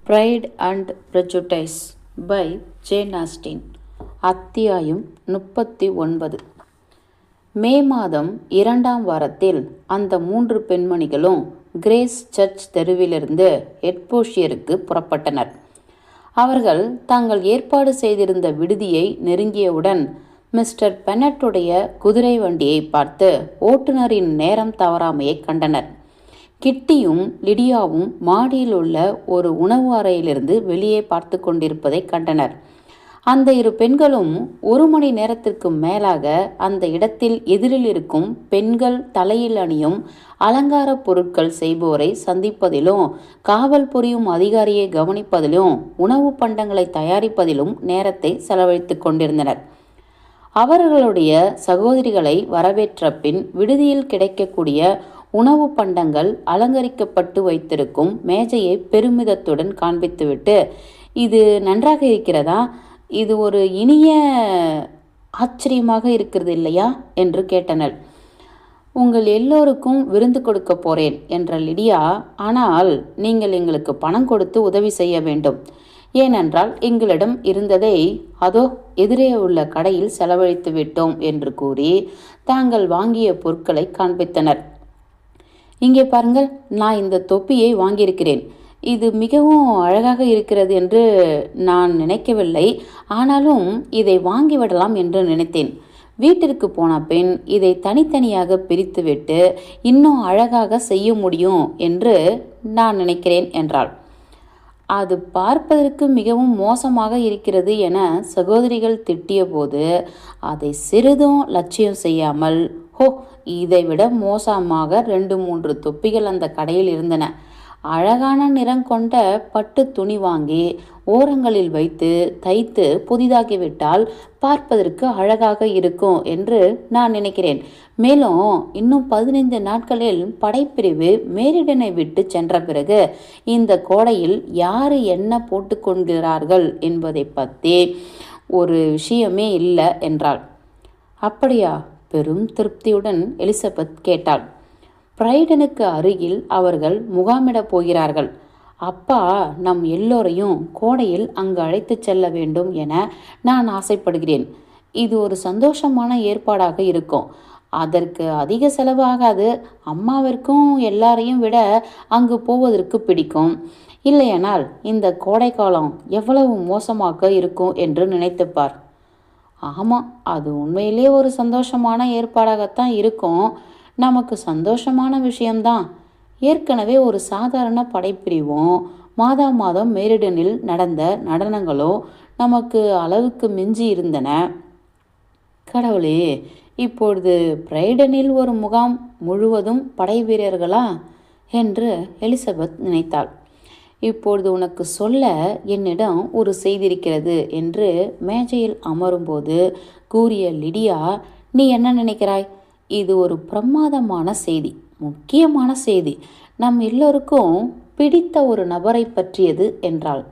Fried and prejudice by Jane Austen. அத்தியாயம் 39. மே மாதம் 2ஆம் வாரத்தில் அந்த 3 பெண்மணிகளும் கிரேஸ் சர்ச் தெருவிலிருந்து ஹெட்ஃபோஷியருக்கு புறப்பட்டனர். அவர்கள் தாங்கள் ஏற்பாடு செய்திருந்த விடுதியை நெருங்கியவுடன் மிஸ்டர் பெனட்டுடைய குதிரை வண்டியை பார்த்து ஓட்டுநரின் நேரம் தவறாமையை கண்டனர். கிட்டியும் லிடியாவும் மாடியில் உள்ள ஒரு உணவு அறையிலிருந்து வெளியே பார்த்து கொண்டிருப்பதை கண்டனர். அந்த 2 பெண்களும் 1 மணி நேரத்திற்கு மேலாக அந்த இடத்தில் எதிரில் இருக்கும் பெண்கள் தலையில் அணியும் அலங்கார பொருட்கள் செய்பவரை சந்திப்பதிலும், காவல் புரியும் அதிகாரியை கவனிப்பதிலும், உணவு பண்டங்களை தயாரிப்பதிலும் நேரத்தை செலவழித்து கொண்டிருந்தனர். அவர்களுடைய சகோதரிகளை வரவேற்ற பின் விடுதியில் கிடைக்கக்கூடிய உணவு பண்டங்கள் அலங்கரிக்கப்பட்டு வைத்திருக்கும் மேஜையை பெருமிதத்துடன் காண்பித்துவிட்டு, இது நன்றாக இருக்கிறதா, இது ஒரு இனிய ஆச்சரியமாக இருக்கிறது இல்லையா என்று கேட்டனர். உங்கள் எல்லோருக்கும் விருந்து கொடுக்க போறேன் என்ற லிடியா, ஆனால் நீங்கள் எங்களுக்கு பணம் கொடுத்து உதவி செய்ய வேண்டும். ஏனென்றால் எங்களிடம் இருந்ததை அதோ எதிரே உள்ள கடையில் செலவழித்து விட்டோம் என்று கூறி தாங்கள் வாங்கிய பொருட்களை காண்பித்தனர். இங்கே பாருங்கள், நான் இந்த தொப்பியை வாங்கியிருக்கிறேன். இது மிகவும் அழகாக இருக்கிறது என்று நான் நினைக்கவில்லை. ஆனாலும் இதை வாங்கிவிடலாம் என்று நினைத்தேன். வீட்டிற்கு போன பின் இதை தனித்தனியாக பிரித்துவிட்டு இன்னும் அழகாக செய்ய முடியும் என்று நான் நினைக்கிறேன் என்றாள். அது பார்ப்பதற்கு மிகவும் மோசமாக இருக்கிறது என சகோதரிகள் திட்டிய போது அதை சிறிதும் லட்சியம் செய்யாமல், ஹோ, இதைவிட மோசமாக 2-3 தொப்பிகள் அந்த கடையில் இருந்தன. அழகான நிறம் கொண்ட பட்டு துணி வாங்கி ஓரங்களில் வைத்து தைத்து புதிதாகிவிட்டால் பார்ப்பதற்கு அழகாக இருக்கும் என்று நான் நினைக்கிறேன். மேலும் இன்னும் 15 நாட்களில் படைப்பிரிவு மேரிடனை விட்டு சென்ற பிறகு இந்த கோடையில் யார் என்ன போட்டுக்கொள்கிறார்கள் என்பதை பற்றி ஒரு விஷயமே இல்லை என்றாள். அப்படியா? பெரும் திருப்தியுடன் எலிசபெத் கேட்டாள். பிரைடனுக்கு அருகில் அவர்கள் முகாமிடப் போகிறார்கள். அப்பா நம் எல்லோரையும் கோடையில் அங்கு அழைத்து செல்ல வேண்டும் என நான் ஆசைப்படுகிறேன். இது ஒரு சந்தோஷமான ஏற்பாடாக இருக்கும். அதற்கு அதிக செலவாகாது. அம்மாவிற்கும் எல்லாரையும் விட அங்கு போவதற்கு பிடிக்கும். இல்லையானால் இந்த கோடை காலம் எவ்வளவு மோசமாக இருக்கும் என்று நினைத்துப்பார். ஆமாம், அது உண்மையிலே ஒரு சந்தோஷமான ஏற்பாடாகத்தான் இருக்கும். நமக்கு சந்தோஷமான விஷயம்தான். ஏற்கனவே ஒரு சாதாரண படைப்பிரிவும் மாதா மாதம் மேரிடனில் நடந்த நடனங்களும் நமக்கு அளவுக்கு மிஞ்சி இருந்தன. கடவுளே, இப்பொழுது பிரைடனில் ஒரு முகாம் முழுவதும் படை வீரர்களா என்று எலிசபெத் நினைத்தாள். இப்பொழுது உனக்கு சொல்ல என்னிடம் ஒரு செய்தி இருக்கிறது என்று மேஜையில் அமரும்போது கூறிய லிடியா, நீ என்ன நினைக்கிறாய்? இது ஒரு பிரமாதமான செய்தி, முக்கியமான செய்தி, நம் எல்லோருக்கும் பிடித்த ஒரு நபரை பற்றியது என்றாள்.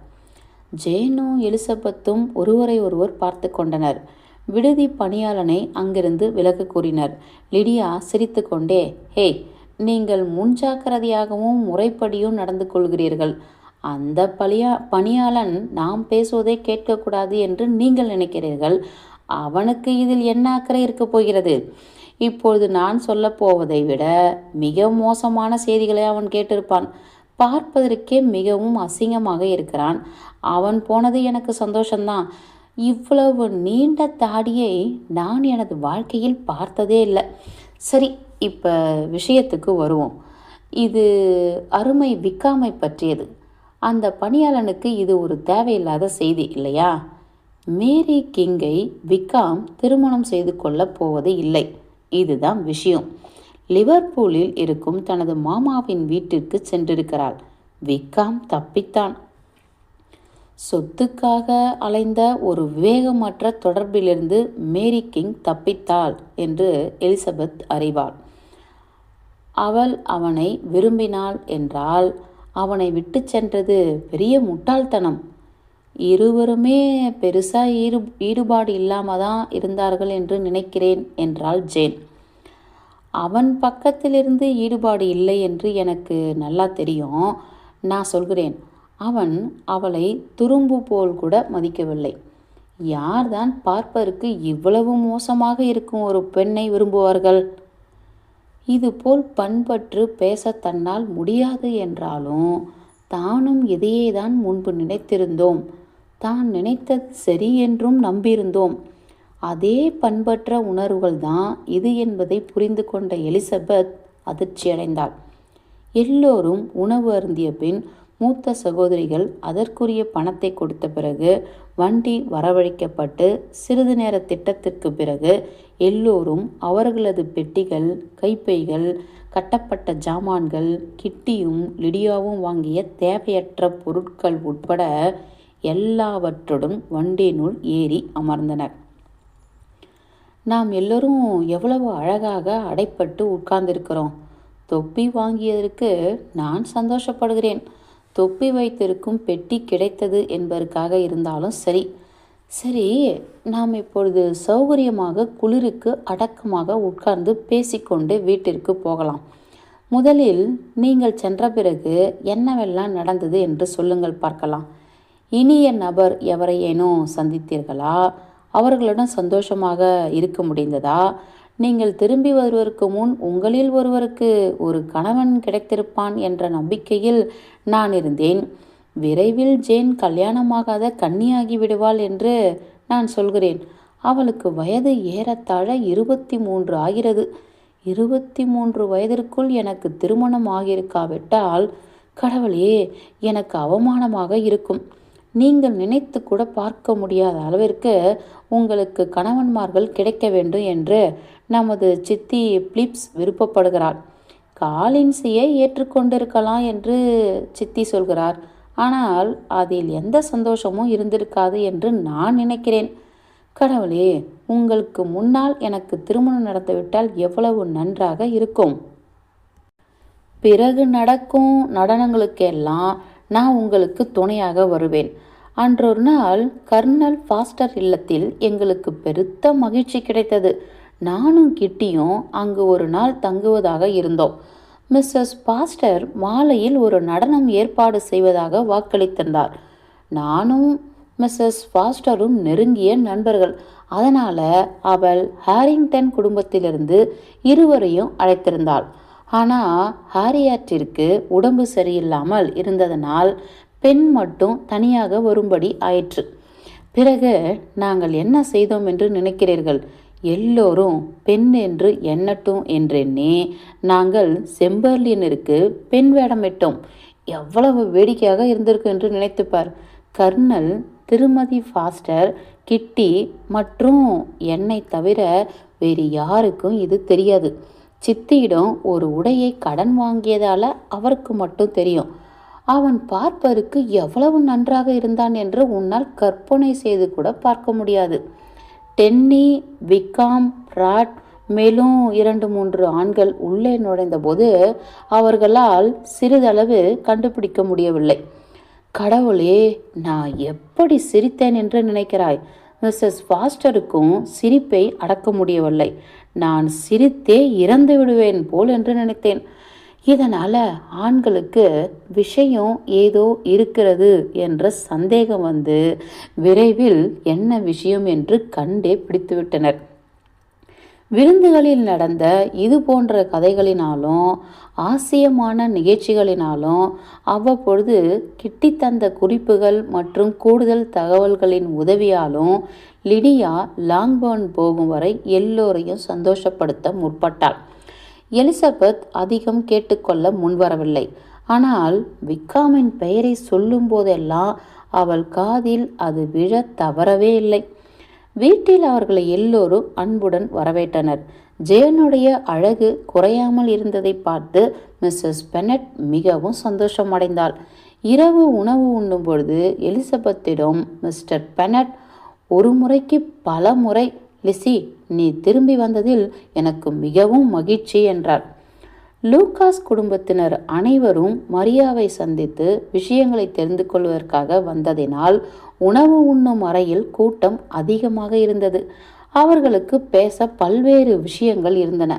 ஜேனும் எலிசபெத்தும் ஒருவரை ஒருவர் பார்த்து கொண்டனர். விடுதி பணியாளனை அங்கிருந்து விலக கூறினர். லிடியா சிரித்து கொண்டே, ஹே, நீங்கள் முன்ஜாக்கிரதையாகவும் முறைப்படியும் நடந்து கொள்கிறீர்கள். அந்த பணியாளன் நாம் பேசுவதை கேட்கக்கூடாது என்று நீங்கள் நினைக்கிறீர்கள். அவனுக்கு இதில் என்ன அக்கறை இருக்க போகிறது? இப்பொழுது நான் சொல்ல போவதை விட மிக மோசமான செய்திகளை அவன் கேட்டிருப்பான். பார்ப்பதற்கே மிகவும் அசிங்கமாக இருக்கிறான். அவன் போனது எனக்கு சந்தோஷம்தான். இவ்வளவு நீண்ட தாடியை நான் எனது வாழ்க்கையில் பார்த்ததே இல்லை. சரி, இப்போ விஷயத்துக்கு வருவோம். இது அருமை விக்காமை பற்றியது. அந்த பணியாளனுக்கு இது ஒரு தேவையில்லாத செய்தி இல்லையா? மேரி கிங்கை விக்காம் திருமணம் செய்து கொள்ளப் போவது இல்லை. இதுதான் விஷயம். லிவர்பூலில் இருக்கும் தனது மாமாவின் வீட்டிற்கு சென்றிருக்கிறாள். விக்காம் தப்பித்தான். சொத்துக்காக அலைந்த ஒரு விவேகமற்ற தொடர்பிலிருந்து மேரி கிங் தப்பித்தாள் என்று எலிசபெத் அறிவாள். அவள் அவனை விரும்பினாள் என்றால் அவனை விட்டு சென்றது பெரிய முட்டாள்தனம். இருவருமே பெருசாக ஈடுபாடு இல்லாமல் தான் இருந்தார்கள் என்று நினைக்கிறேன் என்றாள் ஜேன். அவன் பக்கத்திலிருந்து ஈடுபாடு இல்லை என்று எனக்கு நல்லா தெரியும். நான் சொல்கிறேன், அவன் அவளை துரும்பு போல் கூட மதிக்கவில்லை. யார்தான் பார்ப்பதற்கு இவ்வளவு மோசமாக இருக்கும் ஒரு பெண்ணை விரும்புவார்கள்? இதுபோல் பண்பற்று பேச தன்னால் முடியாது என்றாலும் தானும் இதையேதான் முன்பு நினைத்திருந்தோம். தான் நினைத்தது சரி என்றும் நம்பியிருந்தோம். அதே பண்பற்ற உணர்வுகள் தான் இது என்பதை புரிந்து கொண்ட எலிசபெத் அதிர்ச்சியடைந்தாள். எல்லோரும் உணவு அருந்திய பின் மூத்த சகோதரிகள் அதற்குரிய பணத்தை கொடுத்த பிறகு வண்டி வரவழைக்கப்பட்டு சிறிது நேர திட்டத்திற்கு பிறகு எல்லோரும் அவர்களது பெட்டிகள், கைப்பைகள், கட்டப்பட்ட ஜாமான்கள், கிட்டியும் லிடியாவும் வாங்கிய தேவையற்ற பொருட்கள் உட்பட எல்லாவற்றுடன் வண்டியினுள் ஏறி அமர்ந்தனர். நாம் எல்லோரும் எவ்வளவு அழகாக அடைப்பட்டு உட்கார்ந்திருக்கிறோம். தொப்பி வாங்கியதற்கு நான் சந்தோஷப்படுகிறேன். தொப்பி வைத்திருக்கும் பெட்டி கிடைத்தது என்பதற்காக இருந்தாலும் சரி. சரி, நாம் இப்பொழுது சௌகரியமாக குளிருக்கு அடக்கமாக உட்கார்ந்து பேசிக்கொண்டு வீட்டிற்கு போகலாம். முதலில் நீங்கள் சென்ற பிறகு என்னவெல்லாம் நடந்தது என்று சொல்லுங்கள் பார்க்கலாம். இனிய நபர் எவரையேனும் சந்தித்தீர்களா? அவர்களுடன் சந்தோஷமாக இருக்க முடிந்ததா? நீங்கள் திரும்பி வருவதற்கு முன் உங்களில் ஒருவருக்கு ஒரு கணவன் கிடைத்திருப்பான் என்ற நம்பிக்கையில் நான் இருந்தேன். விரைவில் ஜேன் கல்யாணமாகாத கன்னியாகி விடுவாள் என்று நான் சொல்கிறேன். அவளுக்கு வயது ஏறத்தாழ 23 ஆகிறது. 23 வயதிற்குள் எனக்கு திருமணம் ஆகியிருக்காவிட்டால் கடவுளே, எனக்கு அவமானமாக இருக்கும். நீங்கள் நினைத்து கூட பார்க்க முடியாத அளவிற்கு உங்களுக்கு கணவன்மார்கள் கிடைக்க வேண்டும் என்று நமது சித்தி பிலிப்ஸ் விருப்பப்படுகிறாள். காலின்சியை ஏற்றுக்கொண்டிருக்கலாம் என்று சித்தி சொல்கிறார். ஆனால் அதில் எந்த சந்தோஷமும் இருந்திருக்காது என்று நான் நினைக்கிறேன். கடவுளே, உங்களுக்கு முன்னால் எனக்கு திருமணம் நடந்துவிட்டால் எவ்வளவு நன்றாக இருக்கும். பிறகு நடக்கும் நடனங்களுக்கெல்லாம் நான் உங்களுக்கு துணையாக வருவேன். அன்றொரு நாள் கர்னல் ஃபாஸ்டர் இல்லத்தில் எங்களுக்கு பெருத்த மகிழ்ச்சி கிடைத்தது. நானும் கிட்டியும் அங்கு ஒரு நாள் தங்குவதாக இருந்தோம். மிஸ்ஸஸ் ஃபாஸ்டர் மாலையில் ஒரு நடனம் ஏற்பாடு செய்வதாக வாக்களித்திருந்தார். நானும் மிஸ்ஸஸ் ஃபாஸ்டரும் நெருங்கிய நண்பர்கள். அதனால் அவள் ஹாரிங்டன் குடும்பத்திலிருந்து இருவரையும் அழைத்திருந்தாள். ஆனால் ஹாரியட்டிற்கு உடம்பு சரியில்லாமல் இருந்ததனால் பெண் மட்டும் தனியாக வரும்படி ஆயிற்று. பிறகு நாங்கள் என்ன செய்தோம் என்று நினைக்கிறீர்கள்? எல்லோரும் பெண் என்று எண்ணட்டும் என்றெண்ணி நாங்கள் செம்பர்லியனருக்கு பெண் வேடமிட்டோம். எவ்வளவு வேடிக்கையாக இருந்திருக்கு என்று நினைத்துப்பார். கர்னல், திருமதி ஃபாஸ்டர், கிட்டி மற்றும் என்னை தவிர வேறு யாருக்கும் இது தெரியாது. சித்தியிடம் ஒரு உடையை கடன் வாங்கியதால் அவருக்கு மட்டும் தெரியும். அவன் பார்ப்பதற்கு எவ்வளவு நன்றாக இருந்தான் என்று உன்னால் கற்பனை செய்து கூட பார்க்க முடியாது. டென்னி, விக்காம், ராட், மேலும் 2-3 ஆண்கள் உள்ளே நுழைந்தபோது அவர்களால் சிறிதளவு கண்டுபிடிக்க முடியவில்லை. கடவுளே, நான் எப்படி சிரித்தேன் என்று நினைக்கிறாய்? மிஸ்ஸஸ் ஃபாஸ்டருக்கும் சிரிப்பை அடக்க முடியவில்லை. நான் சிரித்தே இறந்து விடுவேன் போல் என்று நினைத்தேன். இதனால் ஆண்களுக்கு விஷயம் ஏதோ இருக்கிறது என்ற சந்தேகம் வந்து விரைவில் என்ன விஷயம் என்று கண்டே பிடித்துவிட்டனர். விருந்துகளில் நடந்த இது போன்ற கதைகளினாலும் ஆசியமான நிகழ்ச்சிகளினாலும் அவ்வப்பொழுது கிட்டி தந்த குறிப்புகள் மற்றும் கூடுதல் தகவல்களின் உதவியாலும் லிடியா லாங்பர்ன் போகும் வரை எல்லோரையும் சந்தோஷப்படுத்த முற்பட்டாள். எலிசபெத் அதிகம் கேட்டுக்கொள்ள முன்வரவில்லை. ஆனால் விக்காமின் பெயரை சொல்லும் போதெல்லாம் அவள் காதில் அது விழ தவறவே இல்லை. வீட்டில் அவர்களை எல்லோரும் அன்புடன் வரவேற்றனர். ஜேனுடைய அழகு குறையாமல் இருந்ததை பார்த்து மிஸ்ஸஸ் பெனட் மிகவும் சந்தோஷமடைந்தாள். இரவு உணவு உண்ணும் பொழுது எலிசபெத்திடம் மிஸ்டர் பெனட் ஒரு முறைக்கு பல முறை, லிசி, நீ திரும்பி வந்ததில் எனக்கு மிகவும் மகிழ்ச்சி என்றார். லூகாஸ் குடும்பத்தினர் அனைவரும் மரியாவை சந்தித்து விஷயங்களை தெரிந்து கொள்வதற்காக வந்ததினால் உணவு உண்ணும் அறையில் கூட்டம் அதிகமாக இருந்தது. அவர்களுக்கு பேச பல்வேறு விஷயங்கள் இருந்தன.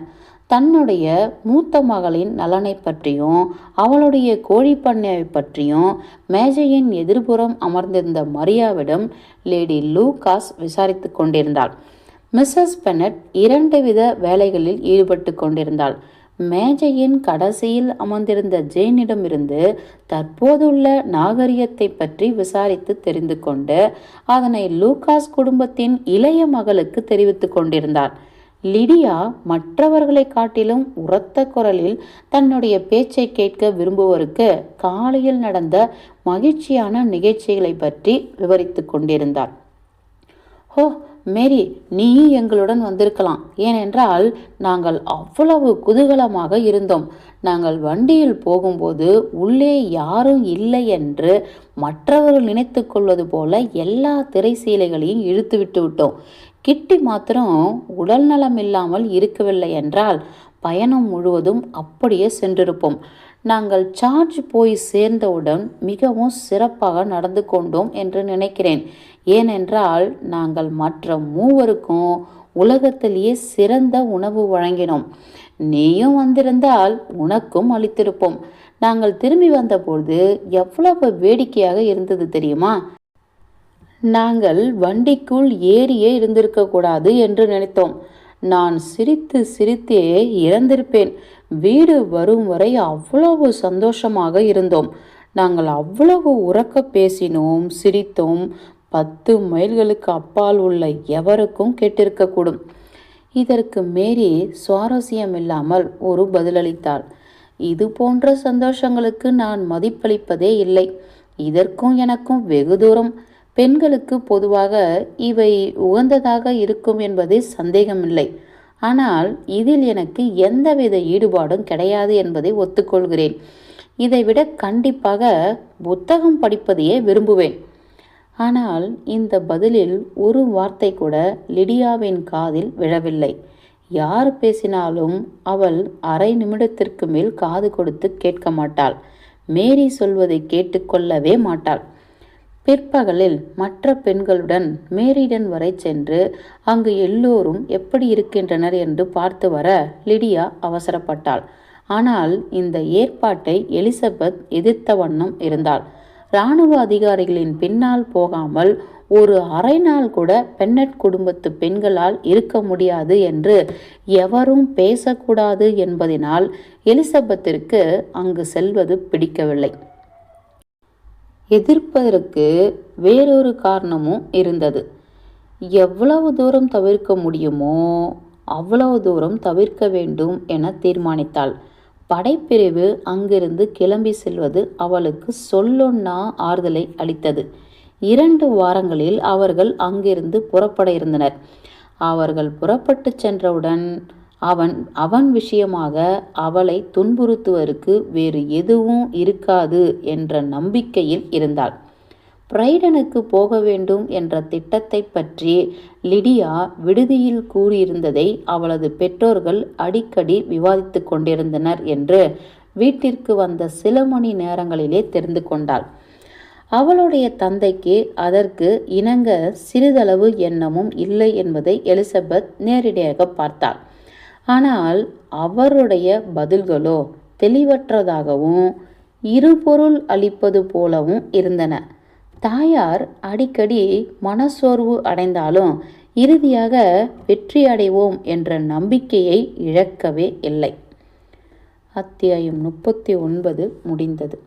தன்னுடைய மூத்த மகளின் நலனை பற்றியும் அவளுடைய கோழிப்பண்ணையை பற்றியும் மேஜையின் எதிர்புறம் அமர்ந்திருந்த மரியாவிடம் லேடி லூகாஸ் விசாரித்து கொண்டிருந்தாள். மிஸ்ஸஸ் பென்னட் 2 வித வேலைகளில் ஈடுபட்டு கொண்டிருந்தாள். மேஜையின் கடைசியில் அமர்ந்திருந்த ஜேனிடமிருந்து தற்போதுள்ள நாகரிகத்தை பற்றி விசாரித்து தெரிந்து கொண்டு அதனை லூகாஸ் குடும்பத்தின் இளைய மகளுக்கு தெரிவித்து கொண்டிருந்தார். லிடியா மற்றவர்களை காட்டிலும் உரத்த குரலில் தன்னுடைய பேச்சை கேட்க விரும்புவோருக்கு காலையில் நடந்த மகிழ்ச்சியான நிகழ்ச்சிகளை பற்றி விவரித்து கொண்டிருந்தார். ஹோ மேரி, நீயும் எங்களுடன் வந்திருக்கலாம். ஏனென்றால் நாங்கள் அவ்வளவு குதூகலமாக இருந்தோம். நாங்கள் வண்டியில் போகும்போது உள்ளே யாரும் இல்லை என்று மற்றவர்கள் நினைத்து கொள்வது போல எல்லா திரைசீலைகளையும் இழுத்து விட்டு விட்டோம். கிட்டி மாத்திரம் உடல் நலம் இல்லாமல் இருக்கவில்லை என்றால் பயணம் முழுவதும் அப்படியே சென்றிருப்போம். நாங்கள் சார்ஜ் போய் சேர்ந்தவுடன் மிகவும் சிறப்பாக நடந்து கொண்டோம் என்று நினைக்கிறேன். ஏனென்றால் நாங்கள் மற்ற 3 உலகத்திலேயே சிறந்த உணவு வழங்கினோம். நீயும் வந்திருந்தால் உனக்கும் அளித்திருப்போம். நாங்கள் திரும்பி வந்தபோது எவ்வளவு வேடிக்கையாக இருந்தது தெரியுமா? நாங்கள் வண்டிக்குள் ஏறியே இருந்திருக்க கூடாது என்று நினைத்தோம். நான் சிரித்து சிரித்தே இறந்திருப்பேன். வீடு வரும் வரை அவ்வளவு சந்தோஷமாக இருந்தோம். நாங்கள் அவ்வளவு உரக்க பேசினோம், சிரித்தோம். 10 மைல்களுக்கு அப்பால் உள்ள எவருக்கும் கேட்டிருக்கக்கூடும். இதற்கு மேரி சுவாரஸ்யமில்லாமல் ஒரு பதிலளித்தாள். இது போன்ற சந்தோஷங்களுக்கு நான் மதிப்பளிப்பதே இல்லை. இதற்கும் எனக்கும் வெகு தூரம். பெண்களுக்கு பொதுவாக இவை உகந்ததாக இருக்கும் என்பதே சந்தேகமில்லை. ஆனால் இதில் எனக்கு எந்தவித ஈடுபாடும் கிடையாது என்பதை ஒத்துக்கொள்கிறேன். இதைவிட கண்டிப்பாக புத்தகம் படிப்பதையே விரும்புவேன். ஆனால் இந்த பதிலில் ஒரு வார்த்தை கூட லிடியாவின் காதில் விழவில்லை. யார் பேசினாலும் அவள் அரை நிமிடத்திற்கு மேல் காது கொடுத்து கேட்க மாட்டாள். மேரி சொல்வதை கேட்டுக்கொள்ளவே மாட்டாள். பிற்பகலில் மற்ற பெண்களுடன் மேரிடன் வரை சென்று அங்கு எல்லோரும் எப்படி இருக்கின்றனர் என்று பார்த்து வர லிடியா அவசரப்பட்டாள். ஆனால் இந்த ஏற்பாட்டை எலிசபெத் எதிர்த்த வண்ணம் இருந்தாள். இராணுவ அதிகாரிகளின் பின்னால் போகாமல் ஒரு அரை நாள் கூட பென்னட் குடும்பத்து பெண்களால் இருக்க முடியாது என்று எவரும் பேசக்கூடாது என்பதனால் எலிசபெத்திற்கு அங்கு செல்வது பிடிக்கவில்லை. எதிர்ப்பதற்கு வேறொரு காரணமும் இருந்தது. எவ்வளவு தூரம் தவிர்க்க முடியுமோ அவ்வளவு தூரம் தவிர்க்க வேண்டும் என தீர்மானித்தாள். படைப்பிரிவு அங்கிருந்து கிளம்பி செல்வது அவளுக்கு சொல்லொன்னா ஆறுதலை அளித்தது. 2 வாரங்களில் அவர்கள் அங்கிருந்து புறப்பட இருந்தனர். அவர்கள் புறப்பட்டு சென்றவுடன் அவன் விஷயமாக அவளை துன்புறுத்துவதற்கு வேறு எதுவும் இருக்காது என்ற நம்பிக்கையில் இருந்தாள். பிரைடனுக்கு போக வேண்டும் என்ற திட்டத்தை பற்றி லிடியா விடுதியில் கூறியிருந்ததை அவளது பெற்றோர்கள் அடிக்கடி விவாதித்து கொண்டிருந்தனர் என்று வீட்டிற்கு வந்த சில மணி நேரங்களிலே தெரிந்து கொண்டாள். அவளுடைய தந்தைக்கு அதற்கு இணங்க சிறிதளவு எண்ணமும் இல்லை என்பதை எலிசபெத் நேரடியாக பார்த்தாள். ஆனால் அவருடைய பதில்களோ தெளிவற்றதாகவும் இருபொருள் அளிப்பது போலவும் இருந்தன. தாயார் அடிக்கடி மனசோர்வு அடைந்தாலும் இறுதியாக வெற்றி அடைவோம் என்ற நம்பிக்கையை இழக்கவே இல்லை. அத்தியாயம் 39 முடிந்தது.